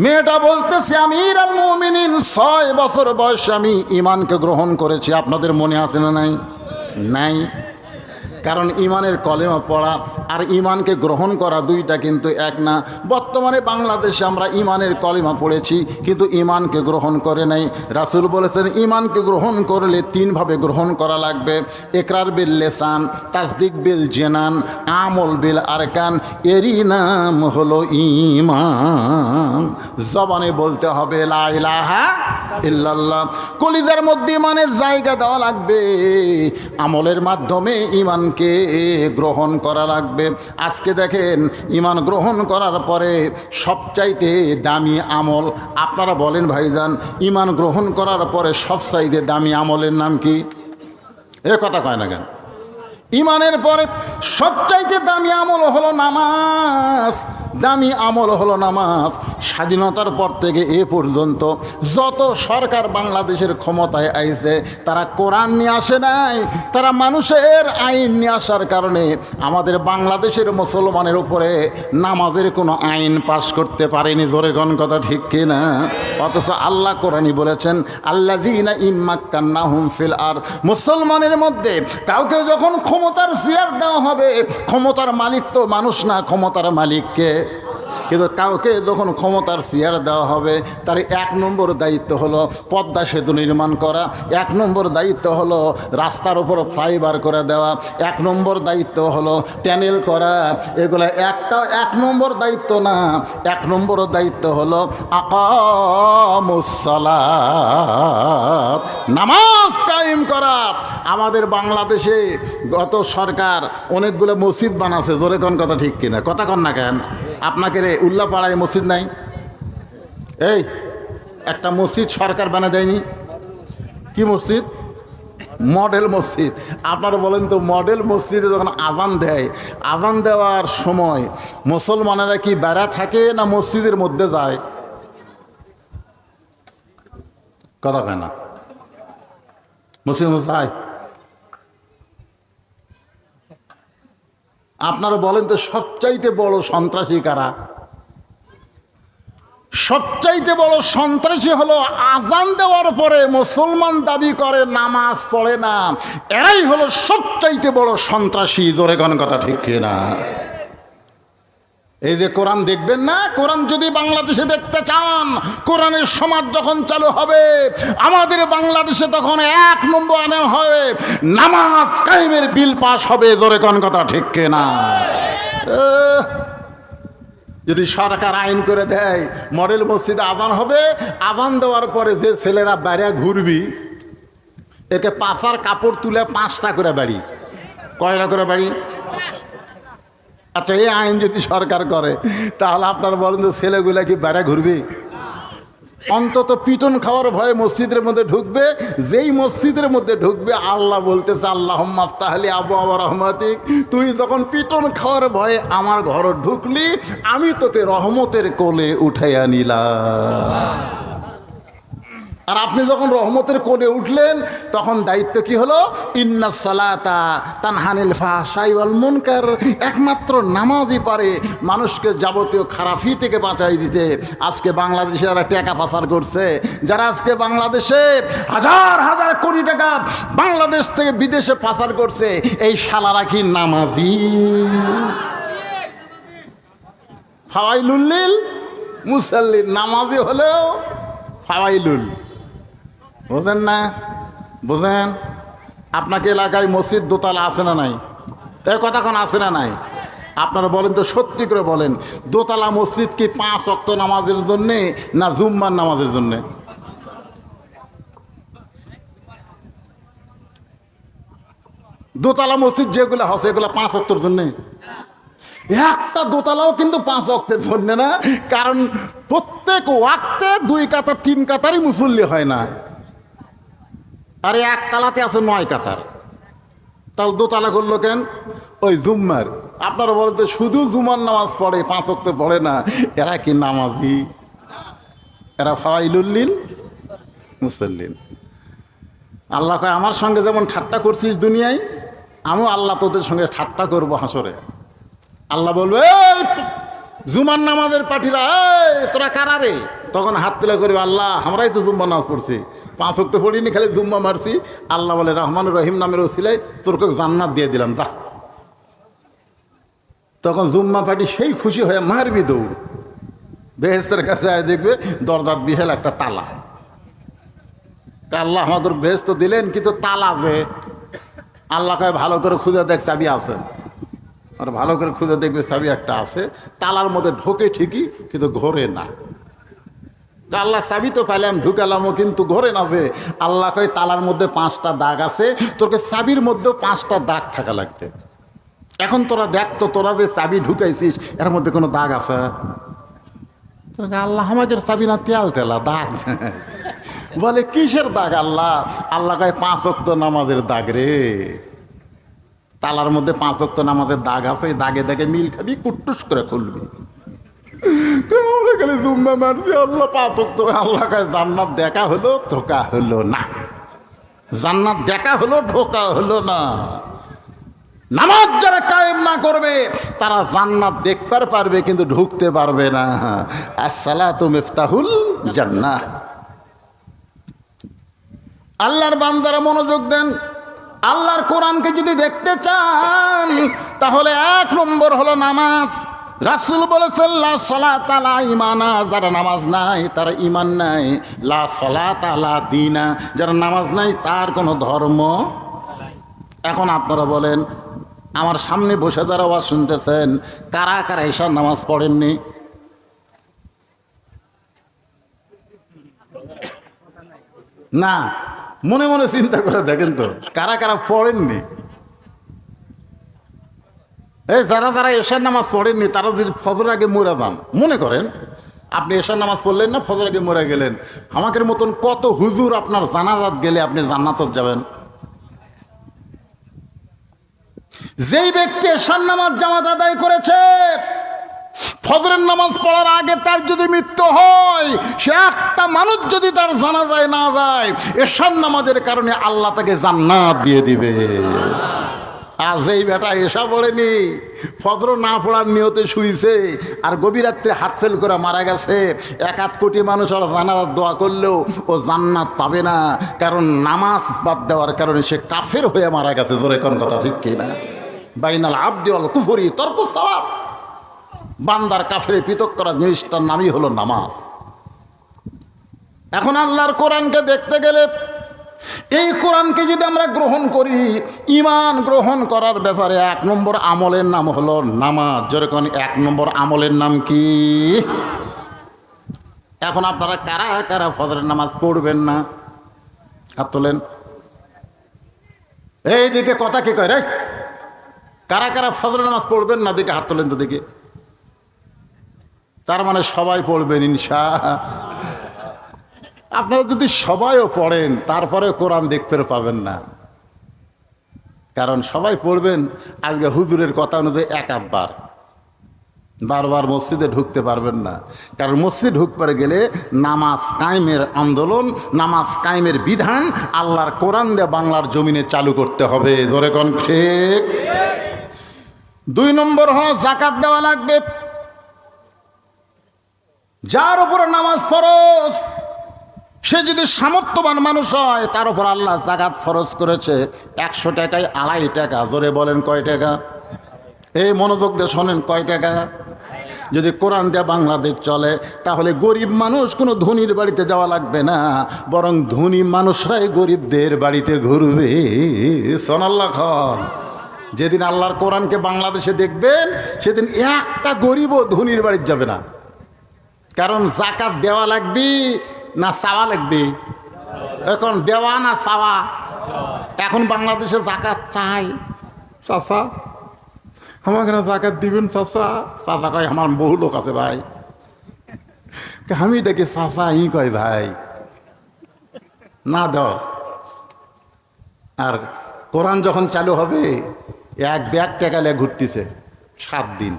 মেয়েটা বলতেছে আমিরুল মুমিনিন 6 বছর বয়সে আমি ঈমানকে গ্রহণ করেছি। আপনাদের মনে আছে না নাই? নাই। কারণ ঈমানের কলেমা পড়া আর ঈমানকে গ্রহণ করা দুইটা কিন্তু এক না। বর্তমানে বাংলাদেশে আমরা ঈমানের কলেমা পড়েছি কিন্তু ঈমানকে গ্রহণ করে নাই। রাসূল বলেছেন ঈমানকে গ্রহণ করলে 3 ভাবে গ্রহণ করা লাগবে। ইকরার বিল লিসান, তাসদিক বিল জিনান, আমল বিল আরকান। এরই নাম হলো ঈমান। জবানে বলতে হবে লা ইলাহা ইল্লাল্লাহ, কলিজার মধ্যে ঈমানের জায়গা দেওয়া লাগবে, আমলের মাধ্যমে ঈমান কে গ্রহণ করা লাগবে। আজকে দেখেন ঈমান গ্রহণ করার পরে সবচাইতে দামি আমল, আপনারা বলেন ভাইজান, ঈমান গ্রহণ করার পরে সবচাইতে দামি আমলের নাম কি? এ কথা কয় না কেন? ঈমানের পরে সবচাইতে দামি আমল হলো নামাজ। দামি আমল হলো নামাজ। স্বাধীনতার পর থেকে এ পর্যন্ত যত সরকার বাংলাদেশের ক্ষমতায় আইছে তারা কোরআন নিয়ে আসে নাই, তারা মানুষের আইন নিয়ে আসার কারণে আমাদের বাংলাদেশের মুসলমানের উপরে নামাজের কোনো আইন পাশ করতে পারেনি। জোরে গণ কথা ঠিক কিনা? অথচ আল্লাহ কোরআনই বলেছেন আল্লাযীনা ইম্মাক্কান্নাহুম ফিল আরদ, মুসলমানের মধ্যে কাউকে যখন ক্ষমতার চেয়ার দেওয়া হবে, ক্ষমতার মালিক তো মানুষ না, ক্ষমতার মালিককে। কিন্তু কাউকে যখন ক্ষমতার চেয়ার দেওয়া হবে তার 1 নম্বর দায়িত্ব হলো পদ্মা সেতু নির্মাণ করা, 1 নম্বর দায়িত্ব হলো রাস্তার উপর ফ্লাইওভার করে দেওয়া, 1 নম্বর দায়িত্ব হলো ট্যানেল করা। এগুলো 1 নম্বর দায়িত্ব না, 1 নম্বর দায়িত্ব হলো আকামুস সালাত, নামাজ কায়েম করা। আমাদের বাংলাদেশে গত সরকার অনেকগুলো মসজিদ বানাচ্ছে। জোরে কোন কথা ঠিক কিনা? কথা কন না কেন? আপনাকে রে উল্লাপাড়ায় মসজিদ নাই? এই একটা মসজিদ সরকার বানা দেয়নি? কি মসজিদ? মডেল মসজিদ। আপনারা বলেন তো, মডেল মসজিদে যখন আজান দেয়, আজান দেওয়ার সময় মুসলমানেরা কি বেড়া থাকে না মসজিদের মধ্যে যায়? কথা কয় না? মসজিদের মধ্যে যায়? আপনারা বলেন তো সবচাইতে বড় সন্ত্রাসী কারা? সবচাইতে বড় সন্ত্রাসী হলো আজান দেওয়ার পরে মুসলমান দাবি করে নামাজ পড়ে না, এরাই হলো সবচাইতে বড় সন্ত্রাসী। জোরে কোন কথা ঠিক কিনা? এই যে কোরআন দেখবেন না, কোরআন যদি বাংলাদেশে দেখতে চান, কোরআনের সমাজ যখন চালু হবে আমাদের বাংলাদেশে, তখন 1 নম্বরে হবে নামাজ কায়েমের বিল পাস হবে। জোরে কোন কথা ঠিক কিনা? যদি সরকার আইন করে দেয় মডেল মসজিদে আজান হবে, আজান দেওয়ার পরে যে ছেলেরা বাইরে ঘুরবি একে পাশার কাপড় তুলে 5টা করে বাড়ি। কয়টা করে বাড়ি? আচ্ছা, এই আইন যদি সরকার করে তাহলে আপনার বলেন তো ছেলেগুলা কি বাইরে ঘুরবি? অন্তত পিটন খাওয়ার ভয়ে মসজিদের মধ্যে ঢুকবে। যেই মসজিদের মধ্যে ঢুকবে আল্লাহ বলতেছে আল্লাহুম্মা আফতাহ লি আবওয়াবা রাহমাতিক, তুই যখন পিটন খাওয়ার ভয়ে আমার ঘর ঢুকলি আমি তোকে রহমতের কোলে উঠাইয়া নিলাম। আর আপনি যখন রহমতের কোলে উঠলেন তখন দায়িত্ব কি হলো? ইন্নাস সালাতা তানহানিল ফাহশাই ওয়াল মুনকার। একমাত্র নামাজই পারে মানুষকে যাবতীয় খারাপি থেকে বাঁচাই দিতে। আজকে বাংলাদেশে যারা টাকা পাচার করছে, যারা আজকে বাংলাদেশে হাজার হাজার কোটি টাকা বাংলাদেশ থেকে বিদেশে পাচার করছে, এই শালারা কি নামাজি? ফাওয়াইলুল লিল মুসাল্লিন, নামাজি হলেও ফাওয়াইলুল। বুঝেন না? বুঝেন? আপনাকে এলাকায় মসজিদ দোতলা আছে না নাই? এই কথা কোন আছে না নাই? আপনারা বলেন তো, সত্যি করে বলেন, দোতলা মসজিদ কি 5 ওয়াক্ত নামাজের জন্যে না জুম্মার নামাজের জন্যে? দোতলা মসজিদ যেগুলো হচ্ছে এগুলো 5 ওয়াক্তের জন্যে? একটা দোতলাও কিন্তু 5 ওয়াক্তের জন্য না, কারণ প্রত্যেক ওয়াক্তে 2 কাতার 3 কাতারই মুসল্লি হয় না। আরে একতলাতে আছে 9 কাতার, তাহলে দোতলা করলো কেন? ওই জুম্মার। আপনারা বলতে শুধু জুমার নামাজ পড়ে, 5 ওয়াক্ত পড়ে না, এরা কি নামাজি? এরা ফাওয়াইলুল লিল মুসাল্লিন। আল্লাহ কয় আমার সঙ্গে যেমন ঠাট্টা করছিস দুনিয়ায়, আমিও আল্লাহ তোদের সঙ্গে ঠাট্টা করবো হাসরে। আল্লাহ বলবে জুমার নামাজের পাঠিরা, এই তোরা কারা রে? তখন হাত তুলে করবে, আল্লাহ আমরাই তো জুম্মা নামাজ পড়ছি, 5 ওয়াক্ত পড়িনি, খালি জুম্মা মারছি। আল্লাহ বলে, রহমান রহিম নামের ওসিলায় তোরকে জান্নাত দিয়ে দিলাম, যা। তখন জুম্মা পাটি সেই খুশি হয়ে মারবি দৌড়, বেহেস্তের কাছে আয় দেখবে দরজার বিশাল একটা তালা। আল্লাহ আমাকে বেহেস্ত দিলেন, কিন্তু তালা যে। আল্লাহ কয় ভালো করে খুঁজে দেখ, চাবি আছে। আর ভালো করে খুঁজে দেখবে চাবি একটা আছে, তালার মধ্যে ঢোকে ঠিকই, কিন্তু ঘোরে না। আল্লাহ চাবি তো পাইলাম, ঢুকালামও, কিন্তু ঘোরে না যে। আল্লাহ কয় তালার মধ্যে 5টা দাগ আছে, তোকে চাবির মধ্যেও 5টা দাগ থাকা লাগবে। এখন তোরা দেখ তো, তোরা যে চাবি ঢুকাইছিস এর মধ্যে কোনো দাগ আছে? আল্লাহ আমাদের চাবি না, তেল তেলা দাগ। বলে কিসের দাগ আল্লাহ? আল্লাহ কয় 5 ওয়াক্ত নামাজের দাগ রে। তালার মধ্যে 5 ওয়াক্ত নামাজের দাগ আছে, ওই দাগে দাগে মিল খাবি, কুট্টুস করে খুলবি। আমরা খালি জুম্মা মারছি, আল্লাহ 5 ওয়াক্ত। আল্লাহ কয় জান্নাত দেখা হলো, ধোকা হলো না। জান্নাত দেখা হলো, ধোকা হলো না। নামাজ যারা কায়েম না করবে তারা জান্নাত দেখতে পারবে, কিন্তু ঢুকতে পারবে না। আসসালাতু মিফতাহুল জান্নাহ। আল্লাহর বান্দারা মনোযোগ দেন। আল্লাহর কোরআনকে যদি দেখতে চান তাহলে 1 নম্বর হলো নামাজ। রাসূল বলেছেন, লা সলাতা লা ঈমানা, যারা নামাজ নাই তারা ঈমান নাই। লা সলাতা লা দীনা, যারা নামাজ নাই তার কোনো ধর্ম। এখন আপনারা বলেন, আমার সামনে বসে যারা ওয়াজ শুনতেছেন, কারা কারা ঈশার নামাজ পড়েননি? না, মনে মনে চিন্তা করে দেখেন তো, কারা কারা পড়েননি? এই যারা যারা ঈশার নামাজ পড়েননি তারা যদি ফজর আগে মরে যান, মনে করেন আপনি ঈশার নামাজ পড়লেন না, ফজর আগে মরে গেলেন, আমাদের মতন কত হুজুর আপনার জানাজাত গেলে আপনি জান্নাতত যাবেন। যেই ব্যক্তি ঈশার নামাজ জামাত আদায় করেছে, ফজরের নামাজ পড়ার আগে তার যদি মৃত্যু হয়, সে একটা মানুষ যদি তার জানাজায় না যায়, ঈশার নামাজের কারণে আল্লাহ তাকে জান্নাত দিয়ে দিবে। আর যেই বেটা এসা পড়েনি, ফজর না পড়ার নিয়তে শুইছে, আর গভীর রাত্রে হার্ট ফেল করে মারা গেছে, 1-8 কোটি মানুষ আর জান্নাত দোয়া করলেও ও জান্নাত পাবে না, কারণ নামাজ বাদ দেওয়ার কারণে সে কাফের হয়ে মারা গেছে। জোরে কোন কথা ঠিক কিনা? বাইনাল আবদি ওয়াল কুফরি তরকুস সালাত। বান্দার কাফেরে পৃথক করা জিনিসটার নামই হলো নামাজ। এখন আল্লাহর কোরআনকে দেখতে গেলে, এই কোরআনকে যদি আমরা গ্রহণ করি, ঈমান গ্রহণ করার ব্যাপারে 1 নম্বর আমলের নাম হলো নামাজ। যেরকম 1 নম্বর আমলের নাম কি? এখন আপনারা কারা কারা ফজরের নামাজ পড়বেন না? হাত তোলেন। এই দিকে কথা কে কয় রে? কারা কারা ফজরের নামাজ পড়বেন না দিকে হাত তোলেন তো দেখি। তার মানে সবাই পড়বেন ইনশাআল্লাহ। আপনারা যদি সবাইও পড়েন তারপরে কোরআন দেখতে পাবেন না, কারণ সবাই পড়বেন আজকে হুজুরের কথা অনুযায়ী 1-8 বার, বারবার মসজিদে ঢুকতে পারবেন না। কারণ মসজিদ ঢুকতে গেলে নামাজ কায়েমের আন্দোলন, নামাজ কায়েমের বিধান আল্লাহর কোরআন দিয়ে বাংলার জমিনে চালু করতে হবে। ধরে কোন ঠিক। 2 নম্বর হলো যাকাত দেওয়া লাগবে। যার উপরে নামাজ ফরজ, সে যদি সামর্থ্যবান মানুষ হয়, তার উপর আল্লাহ যাকাত ফরজ করেছে। 100 টাকায় 2.5 টাকা। জোরে বলেন কয় টাকা? এই মনোযোগ দিয়ে শোনেন, কয় টাকা? যদি কোরআন দিয়ে বাংলাদেশ চলে তাহলে গরিব মানুষ কোনো ধনীর বাড়িতে যাওয়া লাগবে না, বরং ধনী মানুষরাই গরিবদের বাড়িতে ঘুরবে। সোনাল্লাহ খান। যেদিন আল্লাহর কোরআনকে বাংলাদেশে দেখবেন, সেদিন একটা গরিবও ধনীর বাড়িতে যাবে না। কারণ যাকাত দেওয়া লাগবে না চাওয়া লাগবে? এখন দেওয়া না চাওয়া? এখন বাংলাদেশে যাকাত চাই। চাচা আমাকে না যাকাত দিবেন চাচা? চাচা কয় আমার বহু লোক আছে ভাই। আমি দেখি চাচা ই কয় ভাই না দাও। আর কোরআন যখন চালু হবে, 1 ব্যাগ টাকা নিয়ে ঘুরতেছে 7 দিন।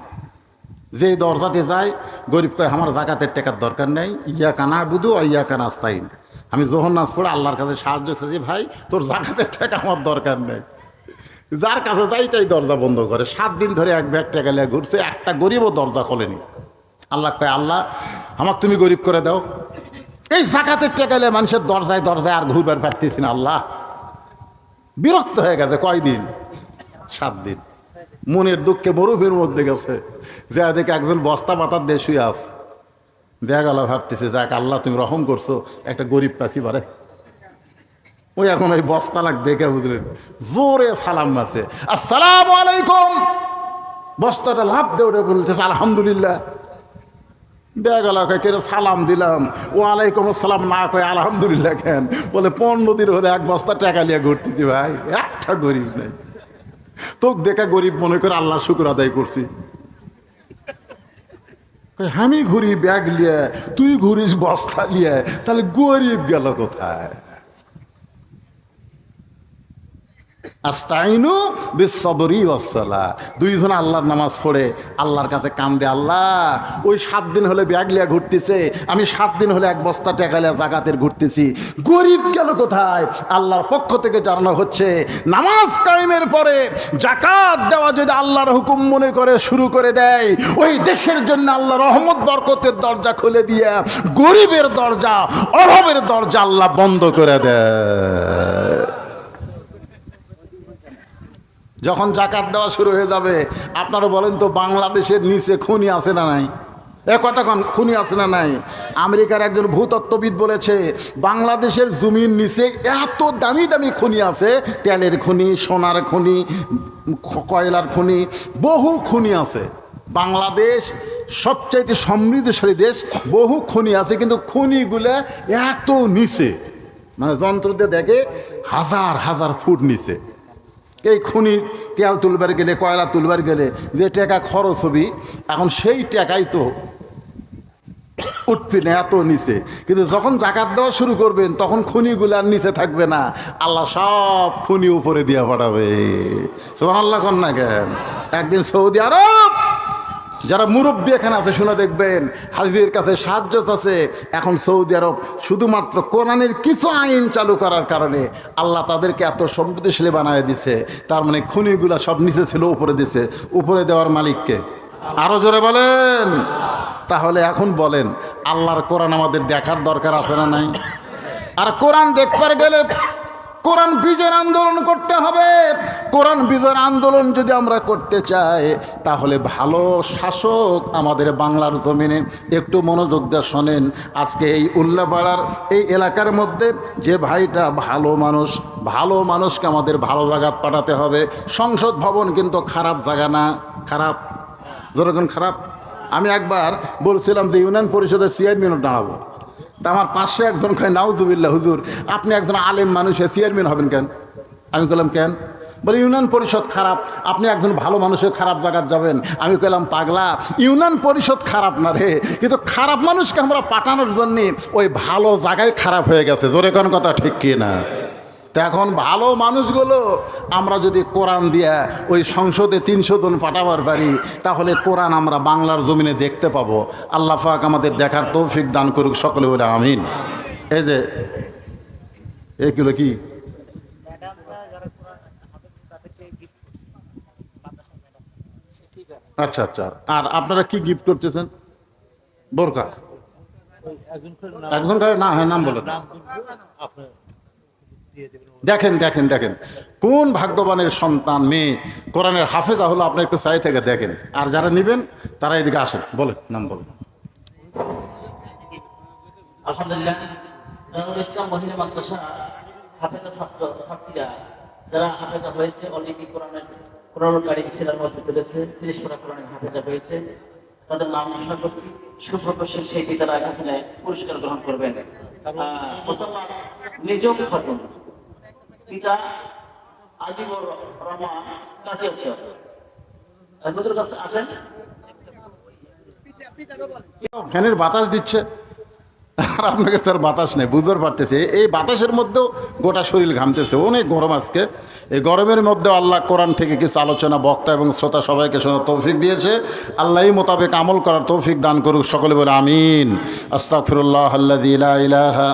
যে দরজাতে যায়, গরিব কয় আমার যাকাতের টাকার দরকার নেই, ইয়া কানা বুধু ইয়া কানা আস্তাইন। আমি যখন নাচ পড়ে আল্লাহর কাছে সাহায্য চেয়েছি, ভাই তোর যাকাতের টাকা আমার দরকার নেই। যার কাছে যাই তাই দরজা বন্ধ করে। 7 দিন ধরে 1 ব্যাগ টাকা নিয়ে ঘুরছে, একটা গরিবও দরজা খোলেনি। আল্লাহ কয়, আল্লাহ আমাকে তুমি গরিব করে দাও। এই জাকাতের টাকা এলে মানুষের দরজায় দরজায় আর ঘুরবার পারতেছি না। আল্লাহ বিরক্ত হয়ে গেছে। কয়দিন? 7 দিন। মনের দুঃখে বরফের মধ্যে গেছে, যে দেখে একজন বস্তা পাতার দিয়ে শুয়ে আছে। বেগালা ভাবতেছে, যাক আল্লাহ তুমি রহম করছো, একটা গরিব পাচ্ছি পারে। ওই এখন ওই বস্তা লাগ দেখে বুঝলেন, জোরে সালাম মারছে, আসসালামু আলাইকুম। বস্তাটা লাভ দিয়ে উঠে বলতেছে আলহামদুলিল্লাহ। বেগালা কেন সালাম দিলাম, ও আলাইকুম আসসালাম না কয় আলহামদুলিল্লাহ কেন? বলে 15 দিন হলে এক বস্তা টাকা নিয়ে ঘুরতেছি ভাই, একটা গরিব নেই। তোকে দেখা গরিব মনে করে আল্লাহ শুকর আদায় করছি। আমি ঘুরি ব্যাগ লিয়ে, তুই ঘুরিস বস্তা লিয়ে, তাহলে গরিব গেল কোথায়? আস্তাইনু বিসসবরি ওয়াসসালাহ। দুইজন আল্লাহর নামাজ পড়ে আল্লাহর কাছে কান্দে, আল্লাহ ওই 7 দিন হলে ব্যাগ লিয়া ঘুরতেছে, আমি 7 দিন হলে এক বস্তা টাকা লিয়া জাকাতের ঘুরতেছি, গরিব গেল কোথায়? আল্লাহর পক্ষ থেকে জানানো হচ্ছে, নামাজ কায়েমের পরে জাকাত দেওয়া যদি আল্লাহর হুকুম মনে করে শুরু করে দেয়, ওই দেশের জন্য আল্লাহ রহমত বরকতের দরজা খুলে দিয়ে গরিবের দরজা, অভাবের দরজা আল্লাহ বন্ধ করে দেয়। যখন জাকাত দেওয়া শুরু হয়ে যাবে, আপনারা বলেন তো বাংলাদেশের নিচে খনি আছে না নাই? কটা খনি আছে না নাই? আমেরিকার একজন ভূতত্ত্ববিদ বলেছে, বাংলাদেশের জমির নিচে এত দামি দামি খনি আছে, তেলের খনি, সোনার খনি, কয়লার খনি, বহু খনি আছে। বাংলাদেশ সবচাইতে সমৃদ্ধশালী দেশ, বহু খনি আছে, কিন্তু খনিগুলো এত নিচে, মানে যন্ত্র দিয়ে দেখে 1000 1000 ফুট নিচে। এই খনি তেল তুলবার গেলে, কয়লা তুলবার গেলে যে টাকা খরচ হবি, এখন সেই টাকাই তো উঠবি না, এত নিচে। কিন্তু যখন জাকাত দেওয়া শুরু করবেন, তখন খনিগুলো আর নিচে থাকবে না, আল্লাহ সব খনি উপরে দিয়ে পাঠাবে। সুবহানাল্লাহ কোন না কেন? একদিন সৌদি আরব যারা মুরব্বী এখানে আছে, শুনে দেখবেন, হাজিদের কাছে সাহায্য আছে। এখন সৌদি আরব শুধুমাত্র কোরআনের কিছু আইন চালু করার কারণে আল্লাহ তাদেরকে এত সমৃদ্ধশালী বানায় দিছে। তার মানে খনিগুলা সব নিচে ছিল, উপরে দিছে। উপরে দেওয়ার মালিককে আরো জোরে বলেন। তাহলে এখন বলেন, আল্লাহর কোরআন আমাদের দেখার দরকার আছে না নাই? আর কোরআন দেখবার গেলে কোরআন বিজয়ের আন্দোলন করতে হবে। কোরআন বিজয়ের আন্দোলন যদি আমরা করতে চাই, তাহলে ভালো শাসক আমাদের বাংলার জমিনে, একটু মনোযোগ দিয়ে শোনেন। আজকে এই উল্লাপাড়ার এই এলাকার মধ্যে যে ভাইটা ভালো মানুষ, ভালো মানুষকে আমাদের ভালো জায়গায় পাঠাতে হবে। সংসদ ভবন কিন্তু খারাপ জায়গা না, খারাপ যেরকম খারাপ। আমি একবার বলছিলাম যে ইউনিয়ন পরিষদের চেয়ারম্যানও দাঁড়াবো, তা আমার পাশে একজন কয়, নাউজুবিল্লাহ হুজুর, আপনি একজন আলেম মানুষের চেয়ারম্যান হবেন কেন? আমি বললাম কেন? বলে ইউনিয়ন পরিষদ খারাপ, আপনি একজন ভালো মানুষের খারাপ জায়গায় যাবেন। আমি কইলাম, পাগলা, ইউনিয়ন পরিষদ খারাপ না রে, কিন্তু খারাপ মানুষকে আমরা পাঠানোর জন্যে ওই ভালো জায়গায় খারাপ হয়ে গেছে। জোরে কোন কথা ঠিক কি না? তো এখন ভালো মানুষগুলো আমরা যদি কোরআন দিয়া ওই সংসদে 300 জন পাঠাবার পারি, তাহলে কোরআন আমরা বাংলার জমিনে দেখতে পাবো। আল্লাহ পাক আমাদের দেখার তৌফিক দান করুক, সকলে বলে আমিন। এই যে এগুলো কি? আচ্ছা আচ্ছা। আর আপনারা কি গিফট করতেছেন? বোরকা একজন না? হ্যাঁ, নাম বলেন। দেখেন দেখেন দেখেন, কোন ভাগ্যবানের সন্তান, মেয়ে কোরআনের হাফেজা হলো। আপনি একটু চাই থেকে দেখেন। আর যারা নেবেন তারা এদিকে আসেন, বলেন, নাম বলেন। আলহামদুলিল্লাহ, দারুল ইসলাম মহিলা মাদ্রাসা হাফেজা ছাত্রীরা যারা হাফেজা হয়েছে, অলরেডি কোরআনুল কারীম সিরার মধ্যে তুলেছে, 30 পারা কোরআনের হাফেজা হয়েছে, তাদের নাম ঘোষণা করছি। সুপ্রকৌশল সেই পিতারা এখানে পুরস্কার গ্রহণ করবেন। মুসাম্মদ নিজম খাতুন, পিতা আজিবুর রহমান কাছে নতুন কাছে আসেন। ফ্যানের বাতাস দিচ্ছে, আর আপনাকে স্যার বাতাস নেই, বুঝতে পারতেছে। এই বাতাসের মধ্যেও গোটা শরীর ঘামতেছে, অনেক গরম আজকে। এই গরমের মধ্যেও আল্লাহ কোরআন থেকে কিছু আলোচনা বক্তা এবং শ্রোতা সবাইকে শোনার তৌফিক দিয়েছে। আল্লাহ এই মোতাবেক আমল করার তৌফিক দান করুক, সকলে বলে আমিন। আস্তাগফিরুল্লাহ আল্লাযী লা ইলাহা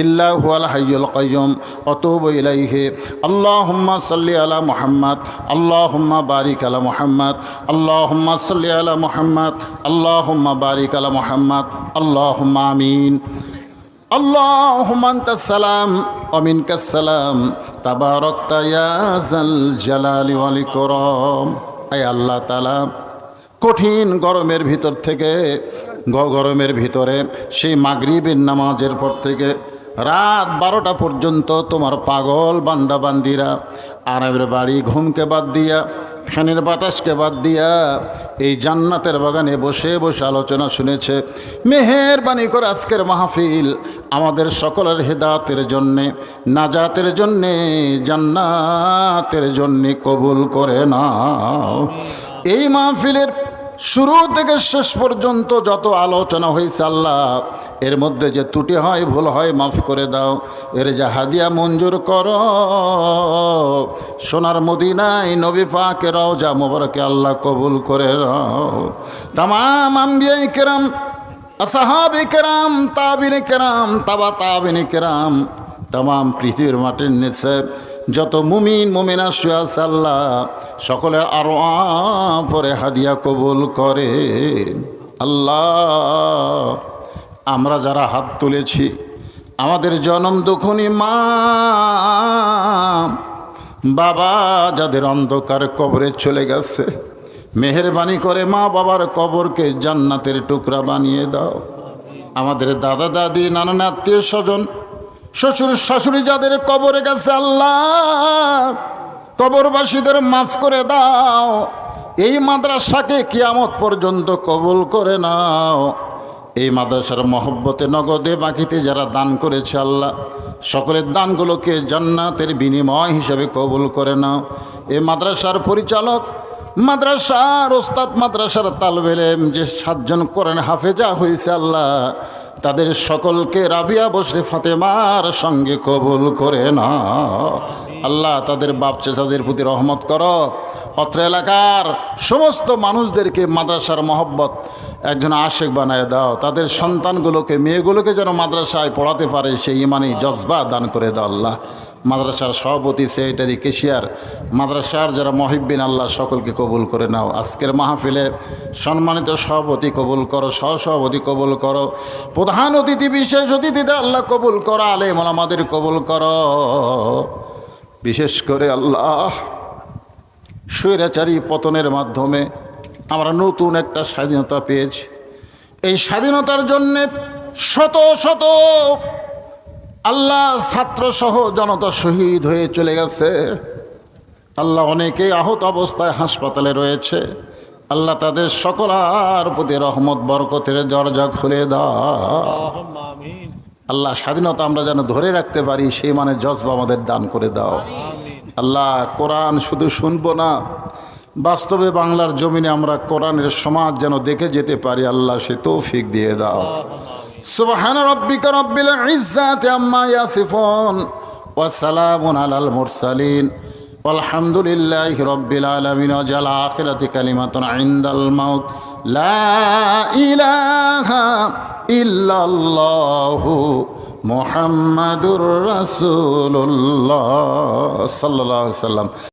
ইল্লা হুয়াল হাইয়ুল কাইয়্যুম ওয়া আতুবু ইলাইহি। আল্লাহুম্মা সাল্লি আলা মুহাম্মাদ, আল্লাহুম্মা বারিক আলা মুহাম্মাদ, আল্লাহুম্মা সাল্লি আলা মুহাম্মাদ, আল্লাহুম্মা বারিক আলা মুহাম্মাদ, আল্লাহুম্মা আমিন। আল্লাহুম্মা আনতাস সালাম ওয়া মিনকাস সালাম তাবারাকতা ইয়া যাল জালালি ওয়াল ইকরাম। আয় আল্লাহ তাআলা, কঠিন গরমের ভিতর থেকে গরমের ভিতরে সেই মাগরিবের নামাজের পর থেকে রাত 12টা পর্যন্ত তোমার পাগল বান্দা বান্দিরা আরামের বাড়ি ঘুমকে বাদ দিয়া, ফ্যানের বাতাসকে বাদ দিয়া এই জান্নাতের বাগানে বসে বসে আলোচনা শুনেছে। মেহেরবানি করে আজকের মাহফিল আমাদের সকলের হেদায়েতের জন্যে, নাজাতের জন্যে, জান্নাতের জন্যে কবুল করে নাও। এই মাহফিলের শুরু থেকে শেষ পর্যন্ত যত আলোচনা হয়েছে আল্লাহ, এর মধ্যে যে ত্রুটি হয়, ভুল হয়, মাফ করে দাও। এর যে হাদিয়া মঞ্জুর করো, সোনার মদিনায় নবী পাকের রওজা মোবারকে আল্লাহ কবুল করে নাও। তামাম আম্বিয়া কেরাম, আসহাবে কেরাম, তাবিনে কেরাম, তাবিনে কেরাম, তামাম পৃথিবীর মাটির নিচে যত মুমিন মুমিনা শুয়ে আছে আল্লাহ সকলের আরো পরে হাদিয়া কবুল করে। আল্লাহ, আমরা যারা হাত তুলেছি, আমাদের জনম দুঃখনী মা বাবা যাদের অন্ধকার কবরে চলে গেছে, মেহেরবানি করে মা বাবার কবরকে জান্নাতের টুকরা বানিয়ে দাও। আমাদের দাদা দাদি, নানান আত্মীয় স্বজন, শ্বশুর শাশুড়ি যাদের কবরে গেছে আল্লাহ, কবরবাসীদের মাফ করে দাও। এই মাদ্রাসাকে কিয়ামত পর্যন্ত কবুল করে নাও। এই মাদ্রাসার মহব্বতে নগদে বাকিতে যারা দান করেছে আল্লাহ, সকলের দানগুলোকে জান্নাতের বিনিময় হিসেবে কবুল করে নাও। এই মাদ্রাসার পরিচালক, মাদ্রাসার ওস্তাদ, মাদ্রাসার তালবে ইলম যে 7 জন কোরআন হাফেজা হয়েছে আল্লাহ, তাদের সকলকে রাবিয়া বসরে ফাতেমার সঙ্গে কবুল করে না আল্লাহ। তাদের বাপ চাচাদের প্রতি রহমত করো। অত্র এলাকার সমস্ত মানুষদেরকে মাদ্রাসার মহব্বত একজন আশেক বানায় দাও। তাদের সন্তানগুলোকে, মেয়েগুলোকে যেন মাদ্রাসায় পড়াতে পারে সেই ইমানি জজবা দান করে দাও আল্লাহ। মাদ্রাসার সভাপতি, সেক্রেটারি, কেশিয়ার, মাদ্রাসার যারা মহিব্বিন আল্লাহ সকলকে কবুল করে নাও। আজকের মাহফিলে সম্মানিত সভাপতি কবুল করো, সহসভাপতি কবুল করো, প্রধান অতিথি, বিশেষ অতিথিদের আল্লাহ কবুল করো, আলেম ওলামাদের কবুল করো। বিশেষ করে আল্লাহ, স্বৈরাচারী পতনের মাধ্যমে আমরা নতুন একটা স্বাধীনতা পেয়েছি। এই স্বাধীনতার জন্যে শত শত আল্লাহ ছাত্রসহ জনতা শহীদ হয়ে চলে গেছে আল্লাহ। অনেকেই আহত অবস্থায় হাসপাতালে রয়েছে আল্লাহ। তাদের সকলার প্রতি রহমত বরকতের দরজা খুলে দাও আল্লাহ। স্বাধীনতা আমরা যেন ধরে রাখতে পারি সেই মানে জজবা আমাদের দান করে দাও আল্লাহ। কোরআন শুধু শুনবো না, বাস্তবে বাংলার জমিনে আমরা কোরআনের সমাজ যেন দেখে যেতে পারি আল্লাহ, সে তৌফিক দিয়ে দাও। সুবহান রাব্বিকা রাব্বিল ইজ্জাতি আম্মা ইয়াসিফুন ওয়া সালামুন আলাল মুরসালিন আলহামদুলিল্লাহি রাব্বিল আলামিন। ওয়াজাল আখিরাতি কালিমাতুন ইনদাল মাউত লা ইলাহা ইল্লাল্লাহু মুহাম্মাদুর রাসূলুল্লাহ সাল্লাল্লাহু আলাইহি ওয়াসাল্লাম।